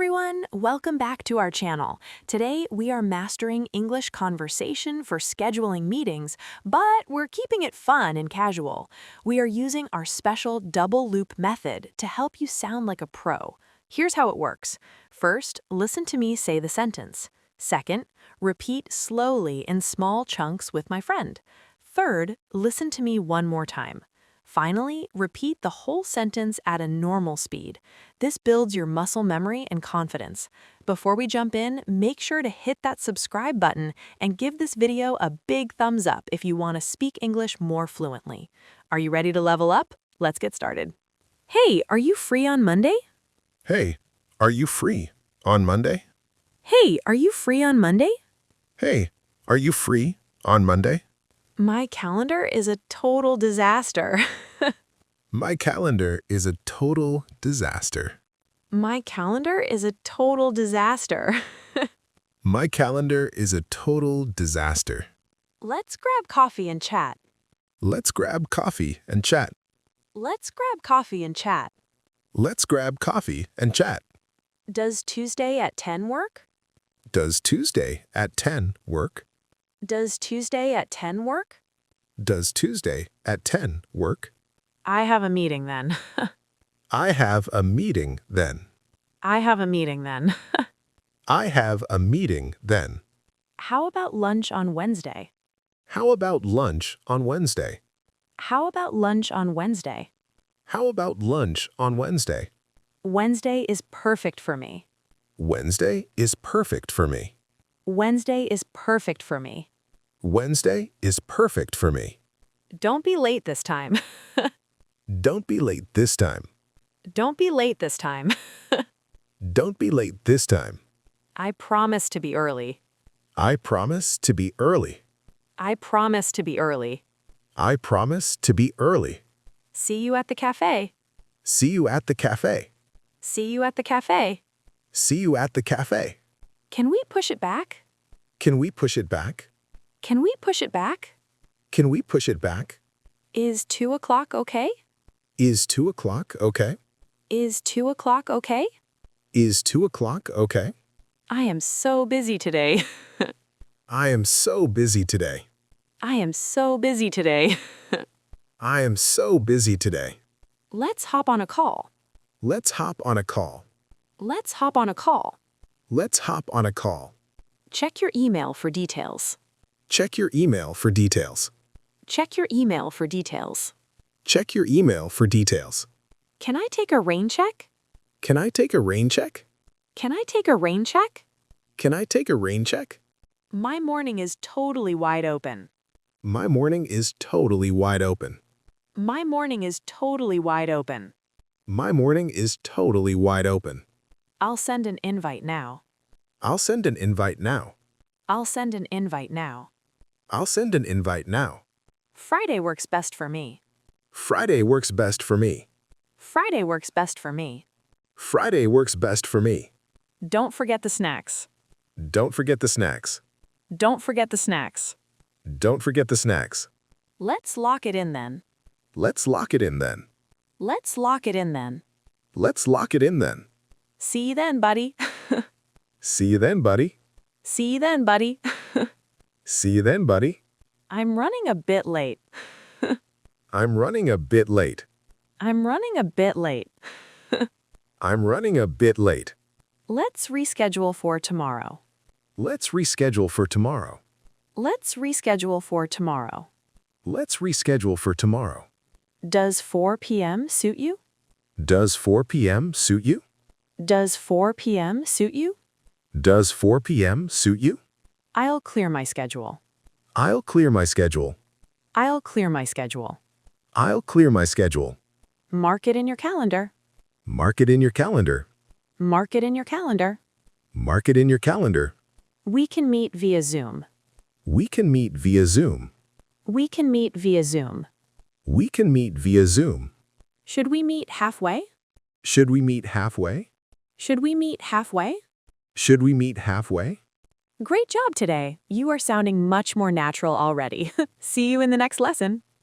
everyone, welcome back to our channel. Today we are mastering English conversation for scheduling meetings, but we're keeping it fun and casual. We are using our special double loop method to help you sound like a pro. Here's how it works. First, listen to me say the sentence. Second, repeat slowly in small chunks with my friend. Third, listen to me one more time. Finally, repeat the whole sentence at a normal speed. This builds your muscle memory and confidence. Before we jump in, make sure to hit that subscribe button and give this video a big thumbs up if you want to speak English more fluently. Are you ready to level up? Let's get started. Hey, are you free on Monday? Hey, are you free on Monday? Hey, are you free on Monday? Hey, are you free on Monday? My calendar is a total disaster. My calendar is a total disaster. My calendar is a total disaster. My calendar is a total disaster. Let's grab coffee and chat. Let's grab coffee and chat. Let's grab coffee and chat. Let's grab coffee and chat. Does Tuesday at 10 work? Does Tuesday at 10 work? Does Tuesday at 10 work? Does Tuesday at 10 work? I have a meeting then. I have a meeting then. I have a meeting then. I have a meeting then. How about lunch on Wednesday? How about lunch on Wednesday? How about lunch on Wednesday? How about lunch on Wednesday? Wednesday is perfect for me. Wednesday is perfect for me. Wednesday is perfect for me. Wednesday is perfect for me. Don't be late this time. Don't be late this time. Don't be late this time. Don't be late this time. I promise to be early. I promise to be early. I promise to be early. I promise to be early. See you at the cafe. See you at the cafe. See you at the cafe. See you at the cafe. Can we push it back? Can we push it back? Can we push it back? Can we push it back? Is 2 o'clock okay? Is 2 o'clock okay? Is 2 o'clock okay? Is 2 o'clock okay? I am so busy today. I am so busy today. I am so busy today. I am so busy today. Let's hop on a call. Let's hop on a call. Let's hop on a call. Let's hop on a call. Check your email for details. Check your email for details. Check your email for details. Check your email for details. Can I take a rain check? Can I take a rain check? Can I take a rain check? Can I take a rain check? My morning is totally wide open. My morning is totally wide open. My morning is totally wide open. My morning is totally wide open. I'll send an invite now. I'll send an invite now. I'll send an invite now. I'll send an invite now. Friday works best for me. Friday works best for me. Friday works best for me. Friday works best for me. Don't forget the snacks. Don't forget the snacks. Don't forget the snacks. Don't forget the snacks. Let's lock it in then. Let's lock it in then. Let's lock it in then. Let's lock it in then. See you then, buddy. See you then, buddy. See you then, buddy. See you then, buddy. I'm running a bit late. I'm running a bit late. I'm running a bit late. I'm running a bit late. Let's reschedule for tomorrow. Let's reschedule for tomorrow. Let's reschedule for tomorrow. Let's reschedule for tomorrow. Does 4 p.m. suit you? Does 4 p.m. suit you? Does 4 p.m. suit you? Does 4 p.m. suit you? I'll clear my schedule. I'll clear my schedule. I'll clear my schedule. I'll clear my schedule. Mark it in your calendar. Mark it in your calendar. Mark it in your calendar. Mark it in your calendar. We can meet via Zoom. We can meet via Zoom. We can meet via Zoom. We can meet via Zoom. Should we meet halfway? Should we meet halfway? Should we meet halfway? Should we meet halfway? Great job today. You are sounding much more natural already. See you in the next lesson.